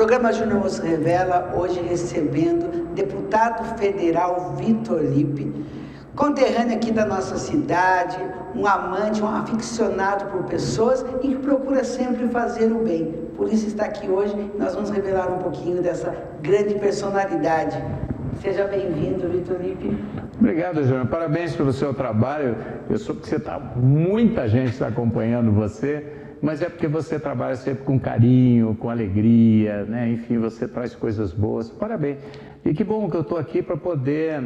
Programa Júnior Mosco Revela, hoje recebendo deputado federal Vitor Lippe, conterrâneo aqui da nossa cidade, um amante, um aficionado por pessoas e que procura sempre fazer o bem. Por isso está aqui hoje, nós vamos revelar um pouquinho dessa grande personalidade. Seja bem-vindo, Vitor Lippe. Obrigado, Júnior. Parabéns pelo seu trabalho. Eu soube que muita gente está acompanhando você, mas é porque você trabalha sempre com carinho, com alegria, né? Enfim, você traz coisas boas. Parabéns. E que bom que eu estou aqui para poder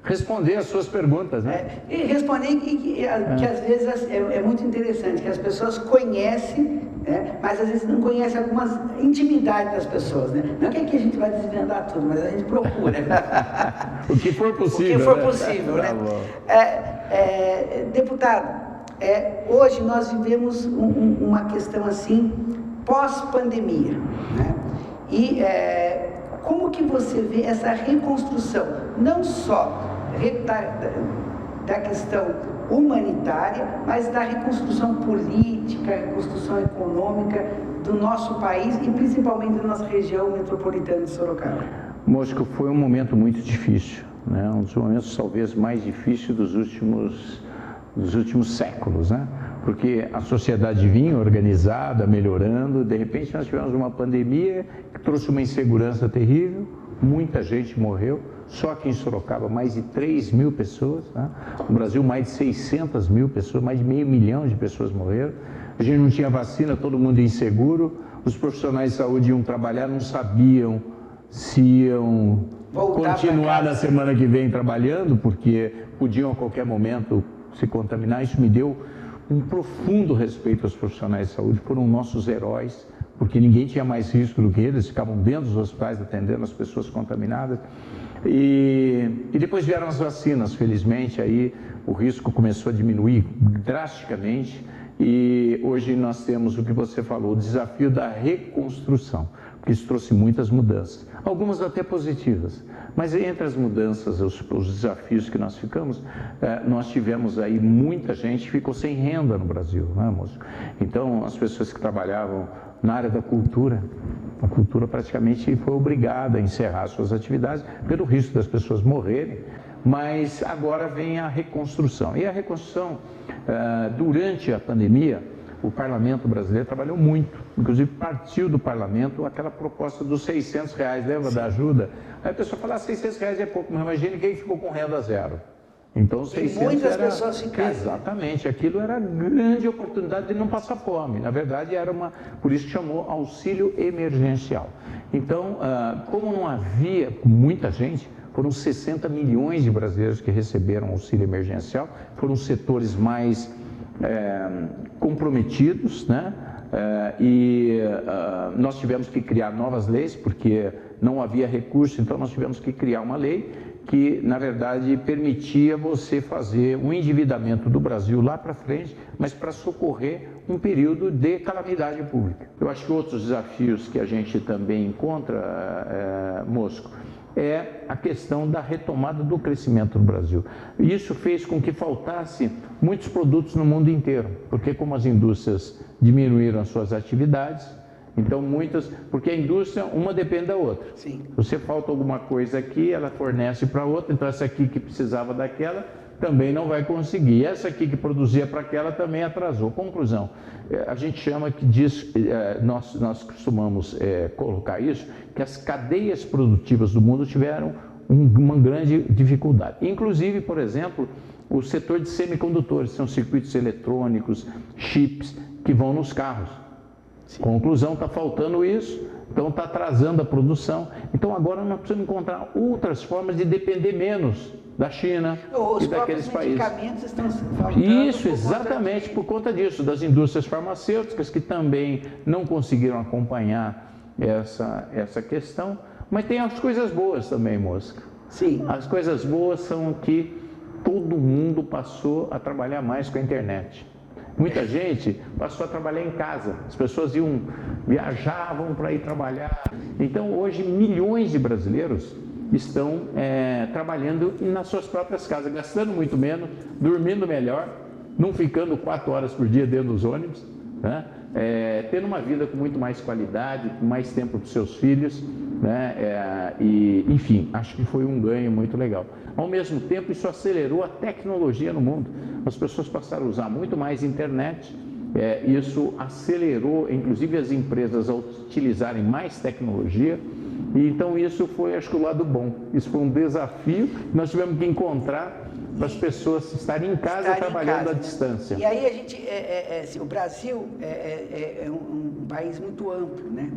responder as suas perguntas, né? E responder que às vezes é muito interessante, que as pessoas conhecem, né? Mas às vezes não conhecem algumas intimidades das pessoas, né? Não é que aqui a gente vai desvendar tudo, mas a gente procura. O que for possível. O que for possível, né? Deputado, hoje nós vivemos uma questão assim, pós-pandemia, né? E como que você vê essa reconstrução, não só da questão humanitária, mas da reconstrução política, reconstrução econômica do nosso país e principalmente da nossa região metropolitana de Sorocaba? Mosco, foi um momento muito difícil, né? Um dos momentos talvez mais difíceis dos últimos séculos, né? Porque a sociedade vinha organizada, melhorando, de repente nós tivemos uma pandemia que trouxe uma insegurança terrível, muita gente morreu, só aqui em Sorocaba mais de 3 mil pessoas, né? No Brasil mais de 600 mil pessoas, mais de 500 mil de pessoas morreram, a gente não tinha vacina, todo mundo inseguro, os profissionais de saúde iam trabalhar, não sabiam se iam continuar na semana que vem trabalhando, porque podiam a qualquer momento se contaminar. Isso me deu um profundo respeito aos profissionais de saúde, foram nossos heróis, porque ninguém tinha mais risco do que eles, ficavam dentro dos hospitais atendendo as pessoas contaminadas. E depois vieram as vacinas, felizmente, aí o risco começou a diminuir drasticamente e hoje nós temos o que você falou, o desafio da reconstrução, porque isso trouxe muitas mudanças, algumas até positivas, mas entre as mudanças, os desafios que nós ficamos, nós tivemos aí muita gente que ficou sem renda no Brasil, né, moço? Então, as pessoas que trabalhavam na área da cultura, a cultura praticamente foi obrigada a encerrar suas atividades pelo risco das pessoas morrerem, mas agora vem a reconstrução. E a reconstrução, durante a pandemia, o Parlamento brasileiro trabalhou muito, inclusive partiu do Parlamento aquela proposta dos R$600, lembra? Sim. Da ajuda? Aí a pessoa fala, R$600 é pouco, mas imagine quem ficou com renda zero. Então, 600 muitas pessoas ficaram. Exatamente, aquilo era grande oportunidade de não passar fome. Na verdade, por isso que chamou auxílio emergencial. Então, como não havia muita gente, foram 60 milhões de brasileiros que receberam auxílio emergencial, foram os setores mais comprometidos, né? Nós tivemos que criar novas leis, porque não havia recurso, então nós tivemos que criar uma lei que, na verdade, permitia você fazer um endividamento do Brasil lá para frente, mas para socorrer um período de calamidade pública. Eu acho que outros desafios que a gente também encontra, Mosco, é a questão da retomada do crescimento no Brasil. Isso fez com que faltasse muitos produtos no mundo inteiro, porque como as indústrias diminuíram as suas atividades, então porque a indústria, uma depende da outra. Sim. Você falta alguma coisa aqui, ela fornece para outra, então essa aqui que precisava daquela também não vai conseguir. E essa aqui que produzia para aquela também atrasou. Conclusão, a gente chama que nós costumamos colocar isso, que as cadeias produtivas do mundo tiveram uma grande dificuldade. Inclusive, por exemplo, o setor de semicondutores, são circuitos eletrônicos, chips que vão nos carros. Sim. Conclusão, está faltando isso, então está atrasando a produção. Então agora nós precisamos encontrar outras formas de depender menos da China e daqueles países. Os medicamentos estão faltando. Isso, exatamente por conta disso, das indústrias farmacêuticas que também não conseguiram acompanhar essa questão. Mas tem as coisas boas também, Mosca. Sim. As coisas boas são que todo mundo passou a trabalhar mais com a internet. Muita gente passou a trabalhar em casa, as pessoas viajavam para ir trabalhar. Então hoje milhões de brasileiros estão trabalhando nas suas próprias casas, gastando muito menos, dormindo melhor, não ficando 4 horas por dia dentro dos ônibus, né? tendo uma vida com muito mais qualidade, com mais tempo para os seus filhos, né? E, enfim, acho que foi um ganho muito legal. Ao mesmo tempo, isso acelerou a tecnologia no mundo. As pessoas passaram a usar muito mais internet, isso acelerou, inclusive, as empresas a utilizarem mais tecnologia. E então isso foi, acho que, o lado bom. Isso foi um desafio que nós tivemos que encontrar para as pessoas estarem em casa trabalhando à distância. E aí a gente, o Brasil é um país muito amplo, né?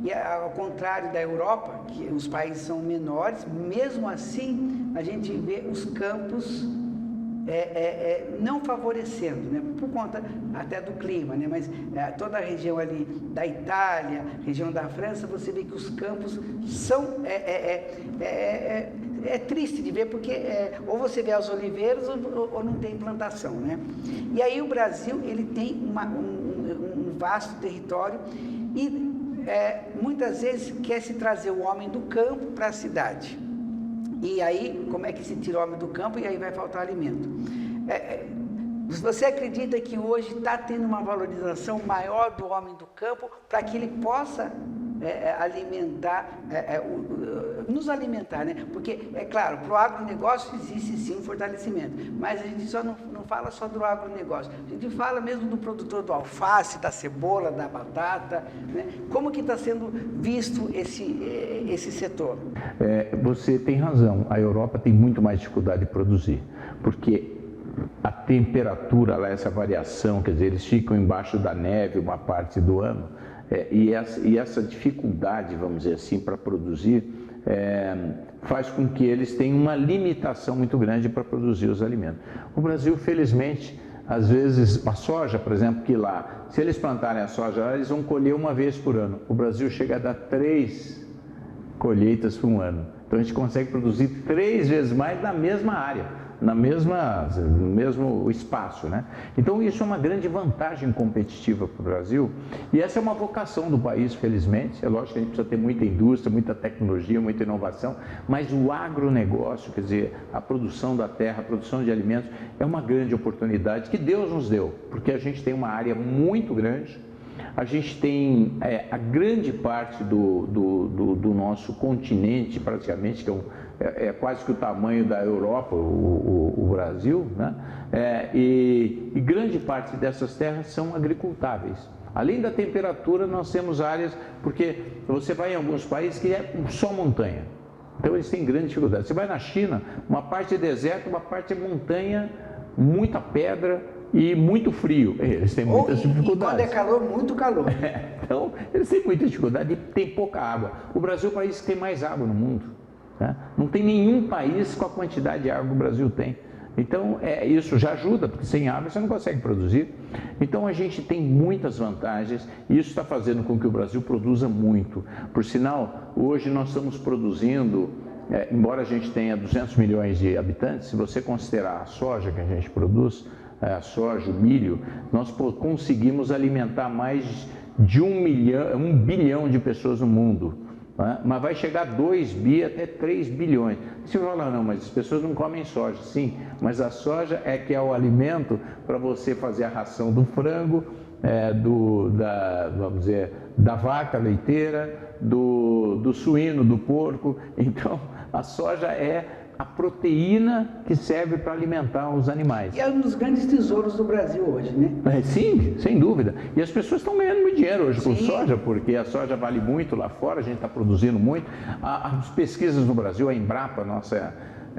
E ao contrário da Europa, que os países são menores, mesmo assim a gente vê os campos não favorecendo, né? Por conta até do clima, né? Mas toda a região ali da Itália, região da França, você vê que os campos são triste de ver, porque ou você vê as oliveiras ou não tem plantação, né? E aí o Brasil, ele tem um vasto território e muitas vezes quer se trazer o homem do campo para a cidade. E aí, como é que se tira o homem do campo e aí vai faltar alimento? Você acredita que hoje está tendo uma valorização maior do homem do campo para que ele possa nos alimentar, né? Porque, é claro, para o agronegócio existe sim um fortalecimento, mas a gente só não fala só do agronegócio, a gente fala mesmo do produtor do alface, da cebola, da batata, né? Como que está sendo visto esse setor? Você tem razão, a Europa tem muito mais dificuldade de produzir, porque a temperatura, lá, essa variação, quer dizer, eles ficam embaixo da neve uma parte do ano, e essa dificuldade, vamos dizer assim, para produzir, faz com que eles tenham uma limitação muito grande para produzir os alimentos. O Brasil, felizmente, às vezes, a soja, por exemplo, que lá, se eles plantarem a soja, eles vão colher uma vez por ano. O Brasil chega a dar 3 colheitas por um ano. Então a gente consegue produzir 3 vezes mais na mesma área, no mesmo espaço, né? Então isso é uma grande vantagem competitiva para o Brasil, e essa é uma vocação do país, felizmente. É lógico que a gente precisa ter muita indústria, muita tecnologia, muita inovação, mas o agronegócio, quer dizer, a produção da terra, a produção de alimentos, é uma grande oportunidade que Deus nos deu, porque a gente tem uma área muito grande. A gente tem a grande parte do nosso continente, praticamente, que é quase que o tamanho da Europa, o Brasil, né? E grande parte dessas terras são agricultáveis. Além da temperatura, nós temos áreas, porque você vai em alguns países que é só montanha, então eles têm grande dificuldade. Você vai na China, uma parte é deserto, uma parte é montanha, muita pedra e muito frio. Eles têm muitas dificuldades. E quando é calor, muito calor. Então, eles têm muita dificuldade e tem pouca água. O Brasil é o país que tem mais água no mundo, né? Não tem nenhum país com a quantidade de água que o Brasil tem. Então, isso já ajuda, porque sem água você não consegue produzir. Então, a gente tem muitas vantagens e isso está fazendo com que o Brasil produza muito. Por sinal, hoje nós estamos produzindo, embora a gente tenha 200 milhões de habitantes, se você considerar a soja que a gente produz, a soja, o milho, nós conseguimos alimentar mais de 1 bilhão de pessoas no mundo, né? Mas vai chegar a 2 bi até 3 bilhões. Você fala, não, mas as pessoas não comem soja. Sim, mas a soja que é o alimento para você fazer a ração do frango, vamos dizer, da vaca leiteira, do suíno, do porco. Então, a soja é a proteína que serve para alimentar os animais. E é um dos grandes tesouros do Brasil hoje, né? Sim, sem dúvida. E as pessoas estão ganhando muito dinheiro hoje com Sim. soja, porque a soja vale muito lá fora, a gente está produzindo muito. As pesquisas no Brasil, a Embrapa, nossa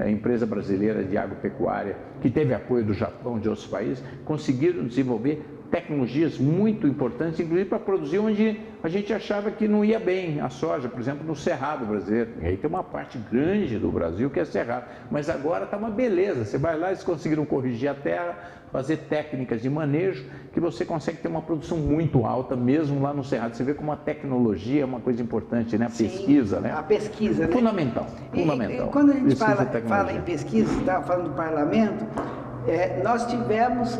empresa brasileira de agropecuária, que teve apoio do Japão e de outros países, conseguiram desenvolver tecnologias muito importantes, inclusive para produzir onde a gente achava que não ia bem. A soja, por exemplo, no Cerrado brasileiro. E aí tem uma parte grande do Brasil que é Cerrado. Mas agora está uma beleza. Você vai lá, eles conseguiram corrigir a terra, fazer técnicas de manejo, que você consegue ter uma produção muito alta, mesmo lá no Cerrado. Você vê como a tecnologia é uma coisa importante, né? A pesquisa, né? A pesquisa, né? Fundamental, fundamental. E quando a gente fala em pesquisa, você estava falando do parlamento, nós tivemos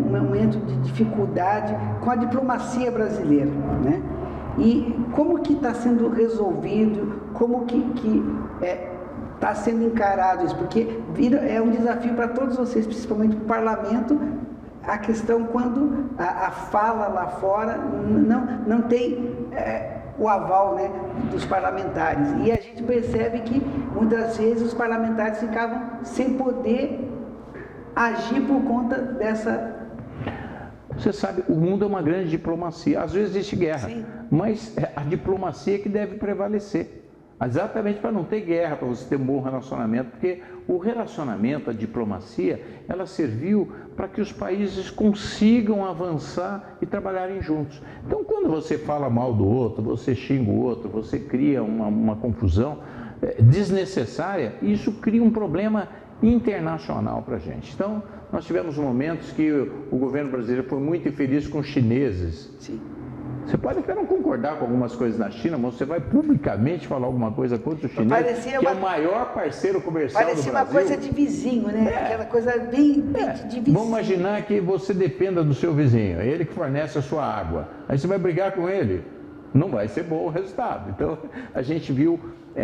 um momento de dificuldade com a diplomacia brasileira, né? E como que está sendo resolvido, como que está sendo encarado isso? Porque é um desafio para todos vocês, principalmente para o parlamento, a questão quando a fala lá fora não tem o aval, né, dos parlamentares. E a gente percebe que muitas vezes os parlamentares ficavam sem poder agir por conta dessa... Você sabe, o mundo é uma grande diplomacia. Às vezes existe guerra, Sim. mas é a diplomacia que deve prevalecer. Exatamente para não ter guerra, para você ter um bom relacionamento, porque o relacionamento, a diplomacia, ela serviu para que os países consigam avançar e trabalharem juntos. Então, quando você fala mal do outro, você xinga o outro, você cria uma confusão desnecessária, isso cria um problema internacional para a gente. Então, nós tivemos momentos que o governo brasileiro foi muito infeliz com os chineses. Sim. Você pode até não concordar com algumas coisas na China, mas você vai publicamente falar alguma coisa contra o chinês, que é o maior parceiro comercial do Brasil. Parecia uma coisa de vizinho, né? Aquela coisa bem de vizinho. Vamos imaginar que você dependa do seu vizinho, é ele que fornece a sua água. Aí você vai brigar com ele, não vai ser bom o resultado. Então, a gente viu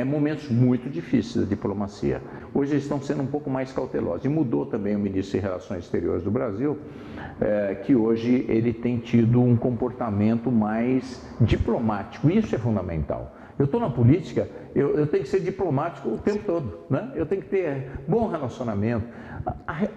momentos muito difíceis da diplomacia. Hoje eles estão sendo um pouco mais cautelosos. E mudou também o ministro de Relações Exteriores do Brasil, que hoje ele tem tido um comportamento mais diplomático. Isso é fundamental. Eu estou na política, eu tenho que ser diplomático o tempo todo, né? Eu tenho que ter bom relacionamento.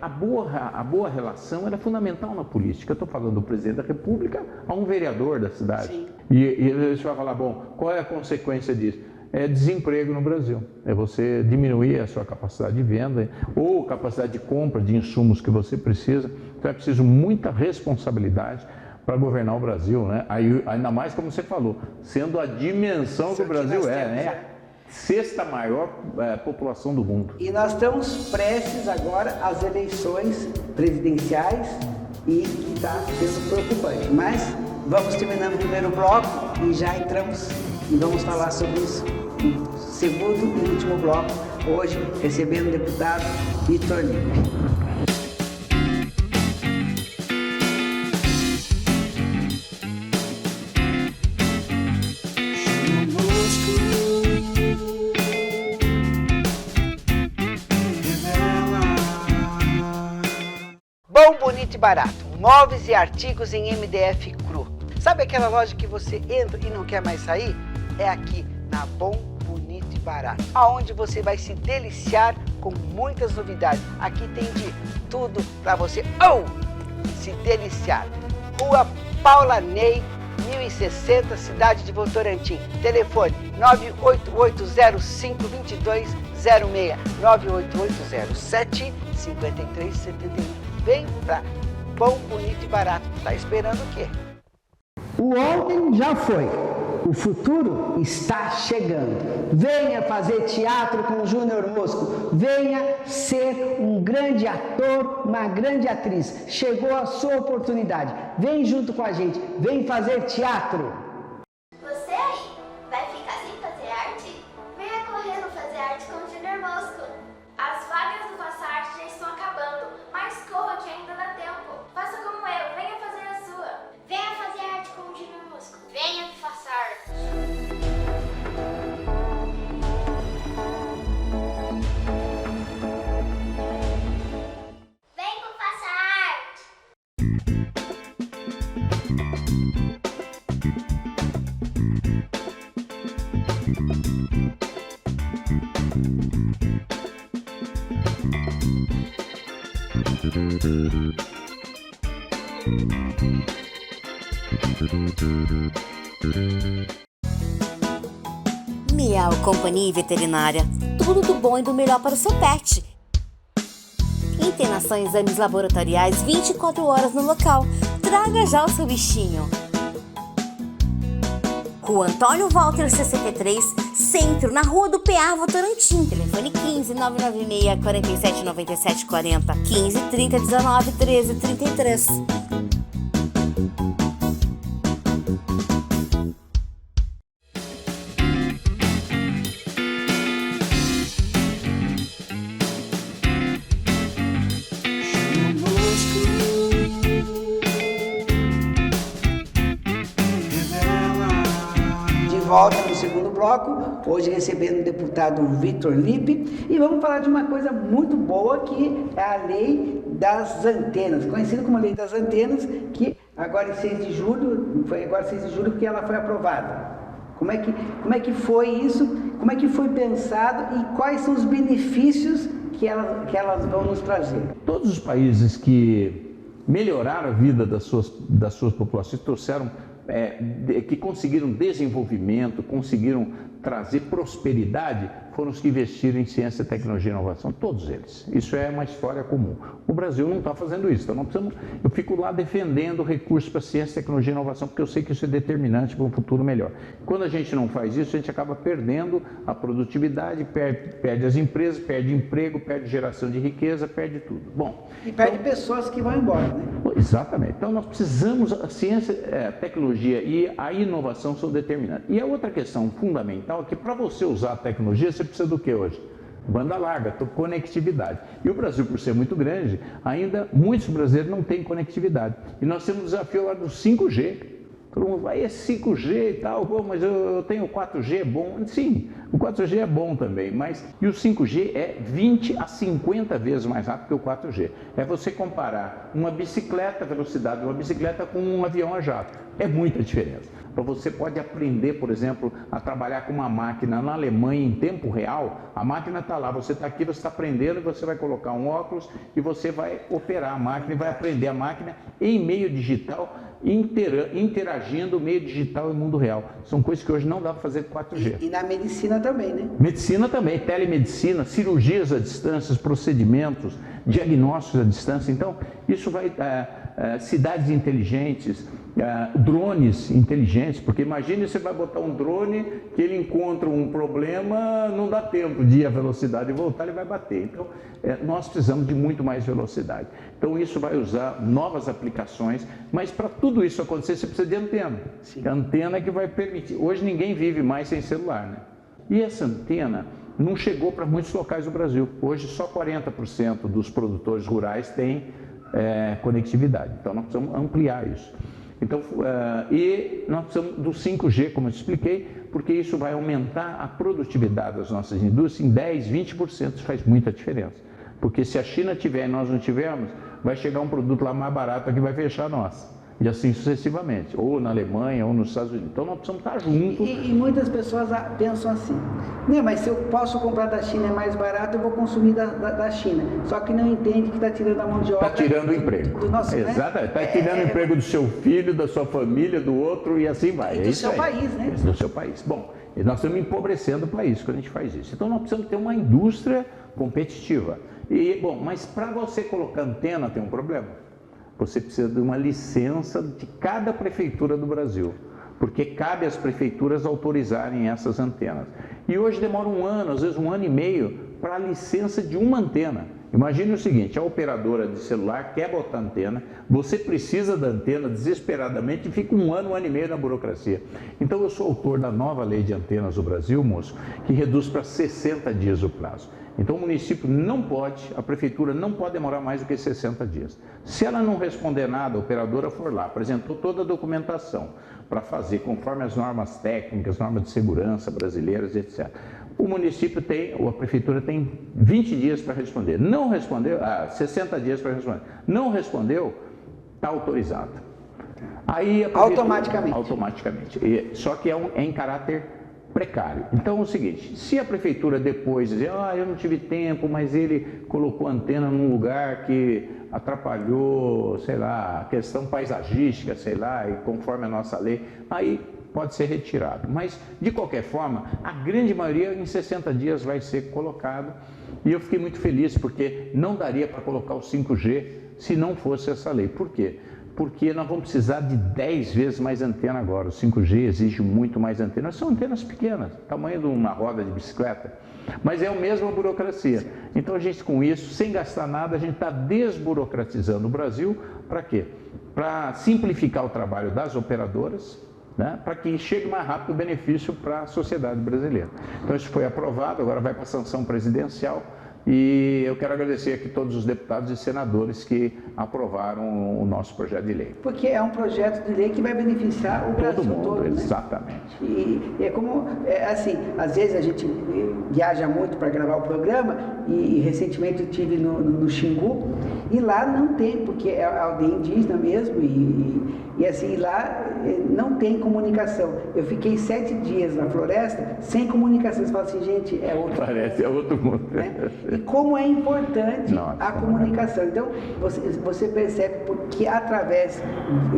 A boa relação ela é fundamental na política. Eu estou falando do presidente da República a um vereador da cidade. Sim. E você vai falar, bom, qual é a consequência disso? É desemprego no Brasil, é você diminuir a sua capacidade de venda ou capacidade de compra de insumos que você precisa. Então é preciso muita responsabilidade para governar o Brasil, né? Aí, ainda mais como você falou, sendo a dimensão que o Brasil né? A sexta maior população do mundo. E nós estamos prestes agora às eleições presidenciais e que está sendo preocupante. Mas vamos terminando o primeiro bloco e já entramos e vamos falar sobre isso no segundo e último bloco, hoje recebendo o deputado Vitor Lippe. Bom, bonito e barato. Móveis e artigos em MDF cru. Sabe aquela loja que você entra e não quer mais sair? É aqui, na Bom, Bonito e Barato, aonde você vai se deliciar com muitas novidades. Aqui tem de tudo para você se deliciar. Rua Paula Ney, 1060, cidade de Votorantim. Telefone 988052206, 98807-5371. Vem pra Bom, Bonito e Barato. Tá esperando o quê? O ontem já foi. O futuro está chegando. Venha fazer teatro com o Júnior Mosco. Venha ser um grande ator, uma grande atriz. Chegou a sua oportunidade. Vem junto com a gente. Vem fazer teatro. Você aí, vai ficar sem fazer arte? Venha correndo fazer arte com o Júnior Mosco. As vagas do Faça Arte já estão acabando, mas corra que ainda dá tempo. Faça como eu, venha fazer a sua. Venha fazer arte com o Júnior Mosco. Venha que faça arte. Vem que faça arte. Miau Companhia Veterinária. Tudo do bom e do melhor para o seu pet. Internação e exames laboratoriais 24 horas no local. Traga já o seu bichinho. Rua Antônio Walter 63, Centro, na Rua do PA, Votorantim. Telefone 15 996 47 97 40, 15 30 19 13 33. Volta no segundo bloco, hoje recebendo o deputado Vitor Lippe, e vamos falar de uma coisa muito boa que é a lei das antenas, conhecido como Lei das Antenas, que agora em 6 de julho, foi agora 6 de julho que ela foi aprovada. Como é que foi isso? Como é que foi pensado e quais são os benefícios que elas vão nos trazer? Todos os países que melhoraram a vida das suas populações, trouxeram, que conseguiram desenvolvimento, conseguiram trazer prosperidade, foram os que investiram em ciência, tecnologia e inovação, todos eles. Isso é uma história comum. O Brasil não está fazendo isso, então eu fico lá defendendo recursos para ciência, tecnologia e inovação, porque eu sei que isso é determinante para um futuro melhor. Quando a gente não faz isso, a gente acaba perdendo a produtividade, perde as empresas, perde emprego, perde geração de riqueza, perde tudo. Bom, e perde pessoas que vão embora, né? Exatamente. Então nós precisamos, a ciência, a tecnologia e a inovação são determinantes. E a outra questão fundamental é que para você usar a tecnologia, você precisa do que hoje? Banda larga, conectividade. E o Brasil, por ser muito grande, ainda muitos brasileiros não têm conectividade. E nós temos o desafio lá do 5G. Todo mundo vai, é 5G e tal, bom, mas eu tenho 4G, é bom. Sim, o 4G é bom também, mas e o 5G é 20 a 50 vezes mais rápido que o 4G. É você comparar uma bicicleta, a velocidade de uma bicicleta com um avião a jato. É muita diferença. Então você pode aprender, por exemplo, a trabalhar com uma máquina na Alemanha em tempo real. A máquina está lá, você está aqui, você está aprendendo e você vai colocar um óculos e você vai operar a máquina e vai aprender a máquina em meio digital, interagindo meio digital e mundo real. São coisas que hoje não dá para fazer com 4G. E na medicina também, né? Medicina também, telemedicina, cirurgias à distância, procedimentos, diagnósticos à distância. Então, isso vai... cidades inteligentes, drones inteligentes, porque imagine você vai botar um drone que ele encontra um problema, não dá tempo de ir à velocidade e voltar, ele vai bater. Então, nós precisamos de muito mais velocidade. Então, isso vai usar novas aplicações, mas para tudo isso acontecer, você precisa de antena. Sim. A antena é que vai permitir. Hoje ninguém vive mais sem celular, né? E essa antena não chegou para muitos locais do Brasil. Hoje, só 40% dos produtores rurais têm conectividade. Então, nós precisamos ampliar isso. Então, e nós precisamos do 5G, como eu te expliquei, porque isso vai aumentar a produtividade das nossas indústrias em 10, 20%. Isso faz muita diferença. Porque se a China tiver e nós não tivermos, vai chegar um produto lá mais barato que vai fechar a nossa. E assim sucessivamente, ou na Alemanha, ou nos Estados Unidos. Então nós precisamos estar juntos. E muitas pessoas pensam assim, né, mas se eu posso comprar da China é mais barato, eu vou consumir da China. Só que não entende que está tirando a mão de obra. Está tirando o emprego. Do nosso, exatamente, está tirando o emprego do seu filho, da sua família, do outro e assim vai. E do seu país, né? Do seu país. Bom, e nós estamos empobrecendo o país quando a gente faz isso. Então nós precisamos ter uma indústria competitiva. E, bom, mas para você colocar antena tem um problema. Você precisa de uma licença de cada prefeitura do Brasil, porque cabe às prefeituras autorizarem essas antenas. E hoje demora um ano, às vezes um ano e meio, para a licença de uma antena. Imagine o seguinte, a operadora de celular quer botar antena, você precisa da antena desesperadamente e fica um ano e meio na burocracia. Então eu sou autor da nova lei de antenas do Brasil, moço, que reduz para 60 dias o prazo. Então o município não pode, a prefeitura não pode demorar mais do que 60 dias. Se ela não responder nada, a operadora for lá, apresentou toda a documentação para fazer conforme as normas técnicas, normas de segurança brasileiras, etc. O município tem, ou a prefeitura tem 20 dias para responder. Não respondeu, 60 dias para responder. Não respondeu, está autorizado. Aí automaticamente. Automaticamente. Só que é em caráter precário. Então é o seguinte, se a prefeitura depois dizer, eu não tive tempo, mas ele colocou a antena num lugar que atrapalhou, sei lá, a questão paisagística, sei lá, e conforme a nossa lei, aí pode ser retirado. Mas, de qualquer forma, a grande maioria em 60 dias vai ser colocado. E eu fiquei muito feliz, porque não daria para colocar o 5G se não fosse essa lei. Por quê? Porque nós vamos precisar de 10 vezes mais antena agora. O 5G exige muito mais antena. São antenas pequenas, tamanho de uma roda de bicicleta, mas é a mesma burocracia. Então a gente, com isso, sem gastar nada, a gente está desburocratizando o Brasil. Para quê? Para simplificar o trabalho das operadoras, né? Para que chegue mais rápido o benefício para a sociedade brasileira. Então isso foi aprovado, agora vai para a sanção presidencial. E eu quero agradecer aqui todos os deputados e senadores que aprovaram o nosso projeto de lei. Porque é um projeto de lei que vai beneficiar o Brasil todo, né? Exatamente. E é como, assim, às vezes a gente viaja muito para gravar o programa e recentemente eu estive no Xingu E lá não tem, porque é aldeia indígena mesmo, e assim, lá não tem comunicação. Eu fiquei 7 dias na floresta sem comunicação. Você fala assim, gente, é outro Parece, mundo, é outro mundo. né? E como é importante Nossa, a comunicação. Então, você percebe que através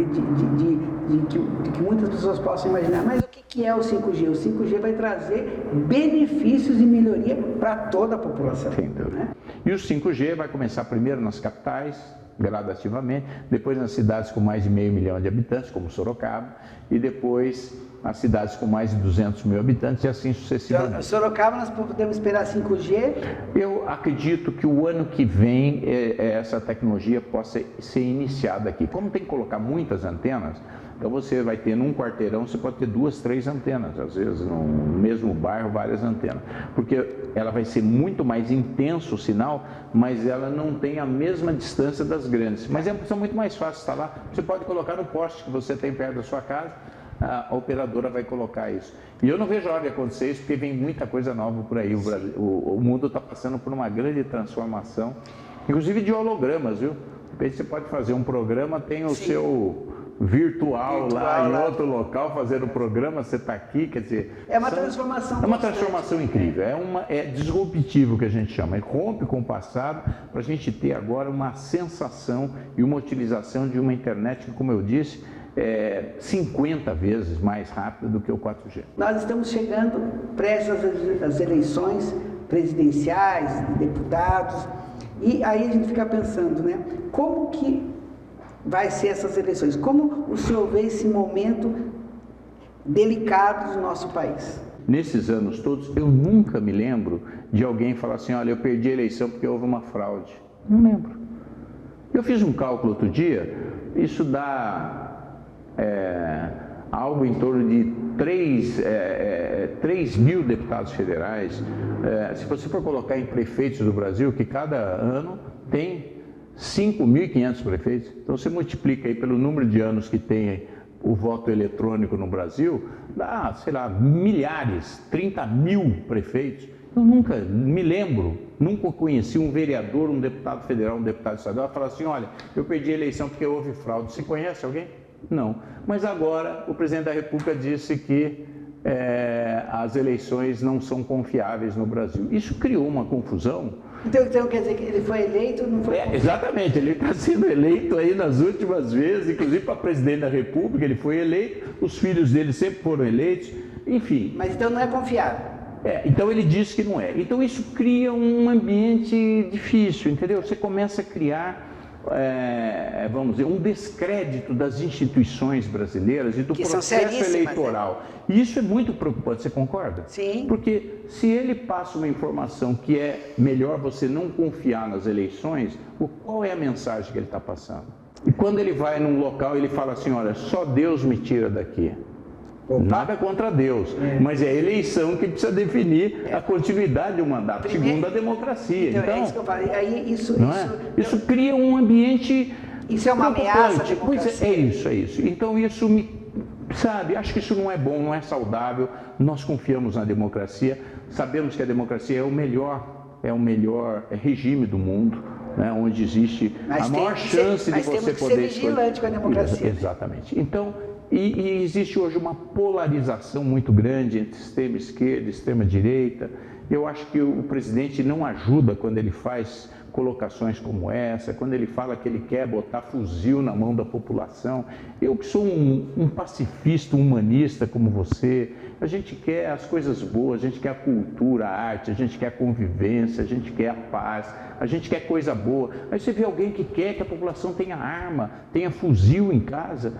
de que muitas pessoas possam imaginar, mas o que é o 5G? O 5G vai trazer benefícios e melhoria para toda a população. Sem dúvida. Né? E o 5G vai começar primeiro nas capitais, gradativamente, depois nas cidades com mais de 500 mil de habitantes, como Sorocaba, e depois as cidades com mais de 200 mil habitantes e assim sucessivamente. Então, Sorocaba, nós podemos esperar 5G? Eu acredito que o ano que vem essa tecnologia possa ser iniciada aqui. Como tem que colocar muitas antenas, então você vai ter num quarteirão, você pode ter 2, 3 antenas, às vezes no mesmo bairro, várias antenas, porque ela vai ser muito mais intenso o sinal, mas ela não tem a mesma distância das grandes. Mas são muito mais fácil instalar. Você pode colocar no poste que você tem perto da sua casa, a operadora vai colocar isso. E eu não vejo a hora de acontecer isso, porque vem muita coisa nova por aí. O mundo está passando por uma grande transformação, inclusive de hologramas, viu? De repente você pode fazer um programa, tem o seu virtual lá em outro local fazendo o programa, você está aqui, quer dizer... É uma transformação É uma transformação incrível, é disruptivo que a gente chama, rompe com o passado para a gente ter agora uma sensação e uma utilização de uma internet que, como eu disse, é 50 vezes mais rápida do que o 4G. Nós estamos chegando prestes às eleições presidenciais, de deputados, e aí a gente fica pensando, né, como que vai ser essas eleições? Como o senhor vê esse momento delicado do nosso país? Nesses anos todos, eu nunca me lembro de alguém falar assim, olha, eu perdi a eleição porque houve uma fraude. Não lembro. Eu fiz um cálculo outro dia, isso dá algo em torno de 3 mil deputados federais. Se você for colocar em prefeitos do Brasil, que cada ano tem 5.500 prefeitos, então você multiplica aí pelo número de anos que tem o voto eletrônico no Brasil, dá, sei lá, milhares, 30 mil prefeitos. Eu nunca me lembro, nunca conheci um vereador, um deputado federal, um deputado estadual falar assim, olha, eu perdi a eleição porque houve fraude. Você conhece alguém? Não. Mas agora o presidente da República disse que as eleições não são confiáveis no Brasil. Isso criou uma confusão. Então quer dizer que ele foi eleito ou não foi? Exatamente, ele está sendo eleito aí nas últimas vezes, inclusive para presidente da República, ele foi eleito, os filhos dele sempre foram eleitos, enfim. Mas então não é confiável? Então ele disse que não é. Então isso cria um ambiente difícil, entendeu? Você começa a criar, vamos dizer, um descrédito das instituições brasileiras e do processo eleitoral. E isso é muito preocupante, você concorda? Sim. Porque se ele passa uma informação que é melhor você não confiar nas eleições, qual é a mensagem que ele está passando? E quando ele vai num local, ele fala assim, olha, só Deus me tira daqui. Opa. Nada contra Deus, mas é a eleição que precisa definir a continuidade do mandato, segundo a democracia. Então é isso que eu falei. Aí isso cria um ambiente. Isso é uma ameaça à democracia. Pois é isso. Então isso acho que isso não é bom, não é saudável. Nós confiamos na democracia, sabemos que a democracia é o melhor regime do mundo, né, onde existe a maior chance de você poder ser vigilante com a democracia. Exatamente. Então, e existe hoje uma polarização muito grande entre extrema esquerda e extrema direita. Eu acho que o presidente não ajuda quando ele faz colocações como essa, quando ele fala que ele quer botar fuzil na mão da população. Eu que sou um pacifista, humanista como você, a gente quer as coisas boas, a gente quer a cultura, a arte, a gente quer a convivência, a gente quer a paz, a gente quer coisa boa. Aí você vê alguém que quer que a população tenha arma, tenha fuzil em casa,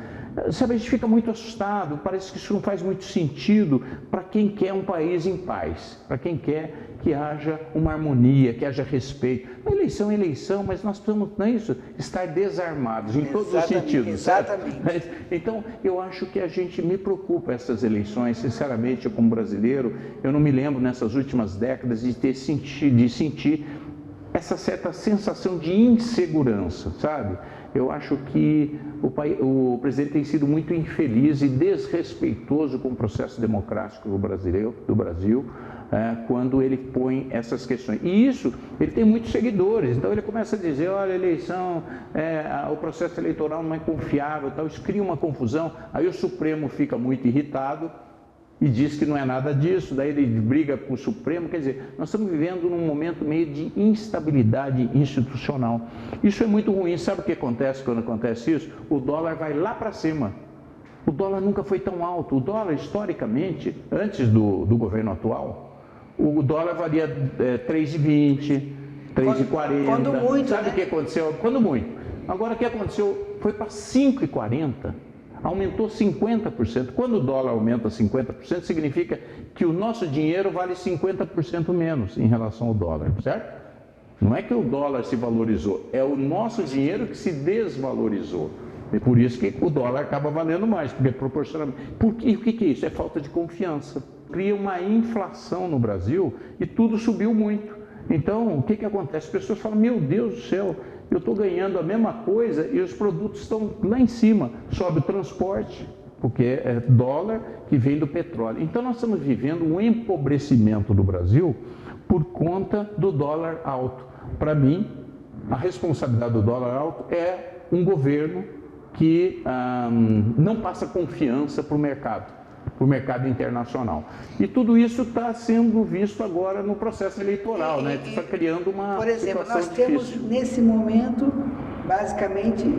sabe, a gente fica muito assustado, parece que isso não faz muito sentido para quem quer um país em paz, para quem quer que haja uma harmonia, que haja respeito. A eleição é eleição, mas nós precisamos, não é isso, estar desarmados em todos os sentidos. Exatamente. Certo? Então, eu acho que me preocupa essas eleições, sinceramente, eu como brasileiro, eu não me lembro nessas últimas décadas de sentir essa certa sensação de insegurança, sabe? Eu acho que o presidente tem sido muito infeliz e desrespeitoso com o processo democrático do Brasil. quando ele põe essas questões. E isso, ele tem muitos seguidores, então ele começa a dizer, olha, a eleição, o processo eleitoral não é confiável, tal, isso cria uma confusão, aí o Supremo fica muito irritado e diz que não é nada disso, daí ele briga com o Supremo, quer dizer, nós estamos vivendo num momento meio de instabilidade institucional. Isso é muito ruim, sabe o que acontece quando acontece isso? O dólar vai lá para cima. O dólar nunca foi tão alto, o dólar historicamente, antes do governo atual, o dólar valia 3,20, 3,40. Quando muito, sabe o né? que aconteceu? Quando muito. Agora o que aconteceu? Foi para 5,40. Aumentou 50%. Quando o dólar aumenta 50%, significa que o nosso dinheiro vale 50% menos em relação ao dólar, certo? Não é que o dólar se valorizou, é o nosso dinheiro que se desvalorizou. E por isso que o dólar acaba valendo mais, porque proporcionalmente. E o que é isso? É falta de confiança. Cria uma inflação no Brasil e tudo subiu muito. Então, o que acontece? As pessoas falam, meu Deus do céu, eu estou ganhando a mesma coisa e os produtos estão lá em cima. Sobe o transporte, porque é dólar que vem do petróleo. Então, nós estamos vivendo um empobrecimento do Brasil por conta do dólar alto. Para mim, a responsabilidade do dólar alto é um governo que não passa confiança para o mercado internacional. E tudo isso está sendo visto agora no processo eleitoral, né? Está criando uma por exemplo, situação nós temos difícil. nesse momento, basicamente,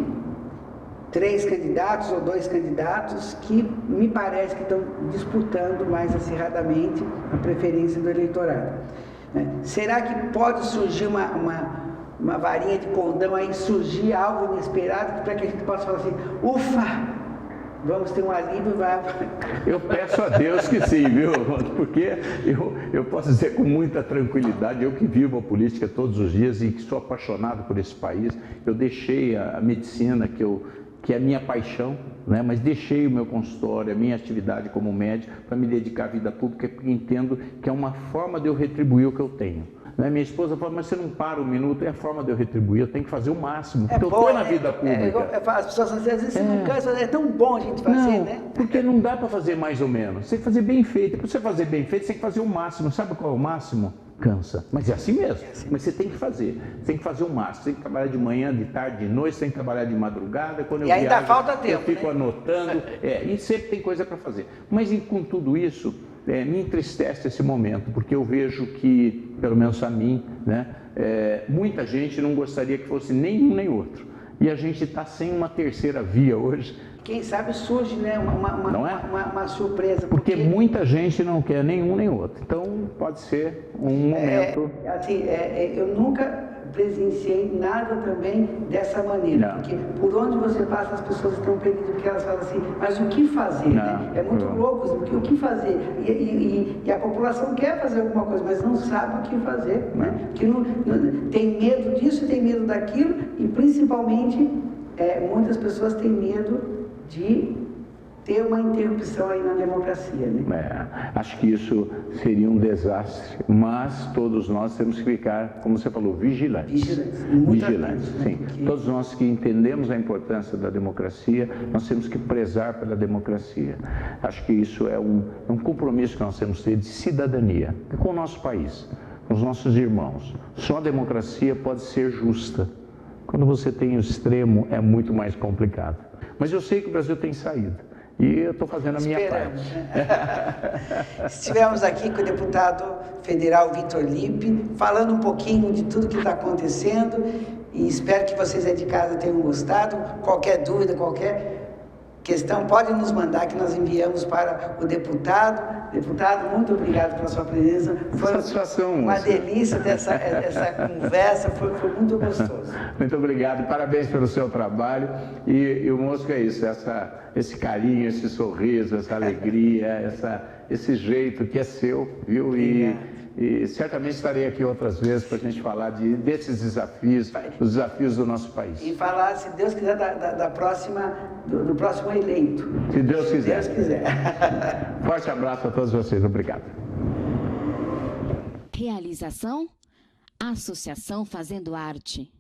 3 candidatos ou 2 candidatos que me parece que estão disputando mais acirradamente a preferência do eleitorado. Né? Será que pode surgir uma varinha de condão aí, surgir algo inesperado para que a gente possa falar assim, ufa, vamos ter um alívio, vai... Eu peço a Deus que sim, viu? Porque eu posso dizer com muita tranquilidade, eu que vivo a política todos os dias e que sou apaixonado por esse país, eu deixei a medicina, que é a minha paixão, né? Mas deixei o meu consultório, a minha atividade como médico, para me dedicar à vida pública, porque entendo que é uma forma de eu retribuir o que eu tenho. Né? Minha esposa fala, mas você não para um minuto, é a forma de eu retribuir, eu tenho que fazer o máximo, porque eu estou na vida pública. As pessoas às vezes você não cansa, é tão bom a gente fazer, não, né? Porque não dá para fazer mais ou menos, você tem que fazer bem feito. Para você fazer bem feito, você tem que fazer o máximo. Sabe qual é o máximo? Cansa, mas é assim mesmo, mas você tem que fazer, você tem que fazer o máximo, você tem que trabalhar de manhã, de tarde, de noite, você tem que trabalhar de madrugada, quando eu ainda viajo, falta tempo, eu fico né? anotando, e sempre tem coisa para fazer, mas com tudo isso, me entristece esse momento, porque eu vejo que, pelo menos a mim, né, muita gente não gostaria que fosse nenhum nem outro, e a gente está sem uma terceira via hoje. Quem sabe surge, né, uma surpresa. Porque muita gente não quer nenhum nem outro. Então, pode ser um momento... eu nunca presenciei nada também dessa maneira. Não. Porque por onde você passa, as pessoas estão perdidas, porque elas falam assim, mas o que fazer? Né? É muito louco, porque o que fazer? E a população quer fazer alguma coisa, mas não sabe o que fazer. Né? Porque tem medo disso, tem medo daquilo, e principalmente, muitas pessoas têm medo de ter uma interrupção aí na democracia, né? Acho que isso seria um desastre, mas todos nós temos que ficar, como você falou, vigilantes. Vigilantes, sim. Porque... Todos nós que entendemos a importância da democracia, nós temos que prezar pela democracia. Acho que isso é um compromisso que nós temos que ter de cidadania com o nosso país, com os nossos irmãos. Só a democracia pode ser justa. Quando você tem o extremo, é muito mais complicado. Mas eu sei que o Brasil tem saída. E eu estou fazendo a minha parte. Estivemos aqui com o deputado federal Vitor Lippe, falando um pouquinho de tudo que está acontecendo, e espero que vocês aí de casa tenham gostado. Qualquer dúvida, qualquer questão, pode nos mandar, que nós enviamos para o deputado. Deputado, muito obrigado pela sua presença. Foi uma delícia essa conversa, foi muito gostoso. Muito obrigado, parabéns pelo seu trabalho. E o Mosco é isso, esse carinho, esse sorriso, essa alegria, esse jeito que é seu, viu? E certamente estarei aqui outras vezes para a gente falar desses desafios, os desafios do nosso país. E falar, se Deus quiser, do próximo eleito. Se Deus quiser. Se Deus quiser. Forte abraço a todos vocês. Obrigado. Realização: Associação Fazendo Arte.